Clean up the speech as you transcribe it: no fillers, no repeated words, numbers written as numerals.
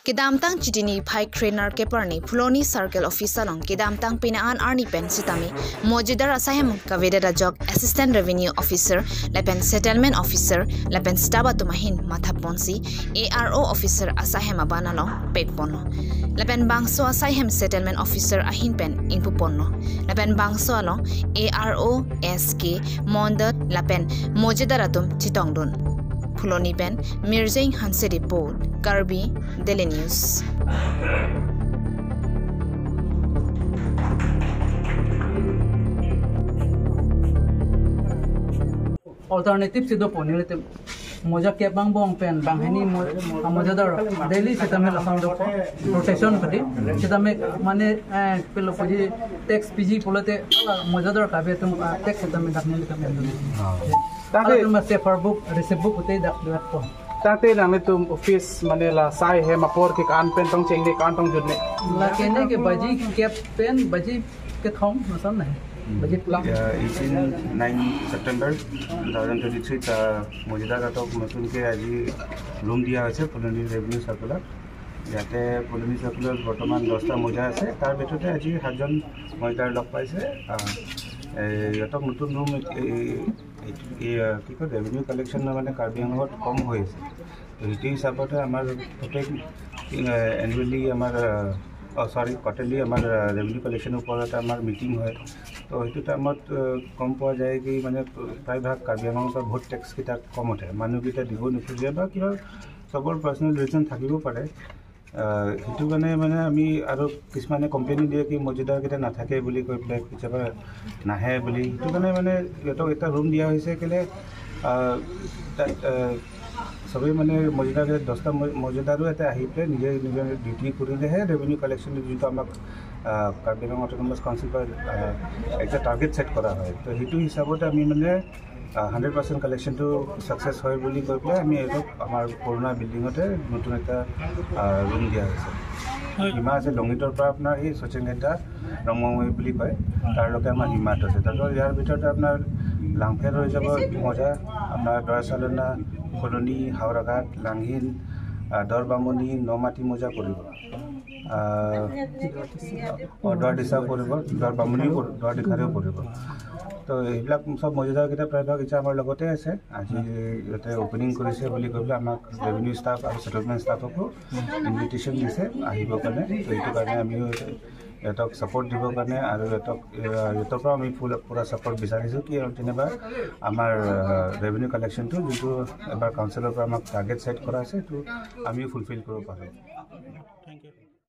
Kidamtang chitini phai trainer keparni Fuloni Circle Officer long Kidamtang pinaan arni pen sitami mojidar asahem kaveda jog Assistant Revenue Officer lepen Settlement Officer lepen Stabatumahin Mathaponsi ARO Officer asahem abana long pekpono lepen bangso asahem Settlement Officer ahin pen inpupono lepen bangso long ARO SK Mondat lepen mojidar atum chitongdun Fuloni Ben Mirzing Hanse Report Karbi Daily News Alternative sido poni lete moja ke bang bong pen bang hani moja dar daily settlement asam do rotation kadi setame mane pelo puji tax pg polate moja dar kabe tum tax settlement dakne kame tate tum safer book receipt book utai dak duat ko tate lang tum office manela sai he mapor ke kan pen tong cheng ne kan tong judne la kene ke baji cap pen baji ke thong masan nahi Budget plan. 9 September 2023 Majida গাতক নতুনকে আজি room দিয়া হয়েছে ফুলনি revenue circular ইয়াতে ফুলনি circular বর্তমান 10টা মজা আছে তার ভিতরতে আজি 7জন মজিদার লগ পাইছে ইয়তক নতুন রুম কি কয় রেভিনিউ কালেকশন মানে কার্বি আংলঙত কম হৈ আছে তো এইটো হিচাপতে আমাৰ প্ৰত্যেক এনুৱেলি আমাৰ সৰি কোয়াৰ্টাৰলি আমাৰ ৰেভিনিউ কালেকশন উপৰতে আমাৰ মিটিং হয় তো সেইটো টাইমত কম পোৱা যায় কি মানে প্ৰায়ভাগ কাৰ্বি আংলঙৰ বহুত টেক্স কেইটা কম উঠে মানুহকেইটা দিব নোখোজে বা কিবা চবৰ পাৰ্চনেল ৰিজন থাকিব পাৰে সেইটো কাৰণে মানে আমি আৰু কিছুমানে কমপ্লেইন দিয়ে কি মজিদাৰকেইটা নাথাকে বুলি কৈ পেলাই কেতিয়াবা নাহে বুলি সেইটো কাৰণে মানে সিহঁতক এটা ৰুম দিয়া হৈছে কেলে সবেই মানে মজিদাৰ 10টা মজিদাৰো এটা আহি পেলাই নিজে নিজৰ ডিউটি কৰিলেহে ৰেভিনিউ কালেকশ্যন যিটো আমাক কাৰ্বি আংলং অটোনমাছ কাউন্সিল একটা টাৰ্গেট সেট কৰা হয় তো সেইটো হিচাপতে আমি মানে 100% কালেকশ্যনটো সাকসেস হয় বুলি কৈ পেলাই আমি এইটো আমাৰ পুৰণা বিল্ডিঙতে নতুন এটা ৰুম দিয়া হৈছে হিমা আছে লংগিতৰ পৰা আপোনাৰ এই শচীনঘাটা ৰমমৈ বুলি কয় তাৰলৈকে আমাৰ হিমাত আছে তাৰপিছত ইয়াৰ ভিতৰতে আপোনাৰ লাংফেৰ হৈ যাব মজা আপোনাৰ দৰাচালনা ফুলনি হাওৰাঘাট লাংহিন দৰবামনি নমাটি মজা পৰিব দৰদিশা পৰিব দৰবামনি দৰদিশাৰেও পৰিব তো এইবিলাক সব মজিদাৰকেইটা প্ৰায়ভাগ এতিয়া আমাৰ লগতে আছে আজি ইয়াতে অপেনিং কৰিছে বুলি কৈ পেলাই আমাক ৰেভিনিউ ষ্টাফ আৰু সেটেলমেণ্ট ষ্টাফকো ইনভিটেশ্যন দিছে আহিবৰ কাৰণে তো এইটো কাৰণে আমিও ইহঁতক ছাপোৰ্ট দিবৰ কাৰণে আৰু ইহঁতৰ পৰা আমি পুৰা ছাপোৰ্ট বিচাৰিছোঁ কি যেনিবা আমাৰ ৰেভিনিউ কালেকশ্যনটো যিটো এবাৰ কাউন্সিলৰ পৰা আমাক টাৰ্গেট ছেট কৰা আছে সেইটো আমিও ফুলফিল কৰিব পাৰোঁ। Thank U.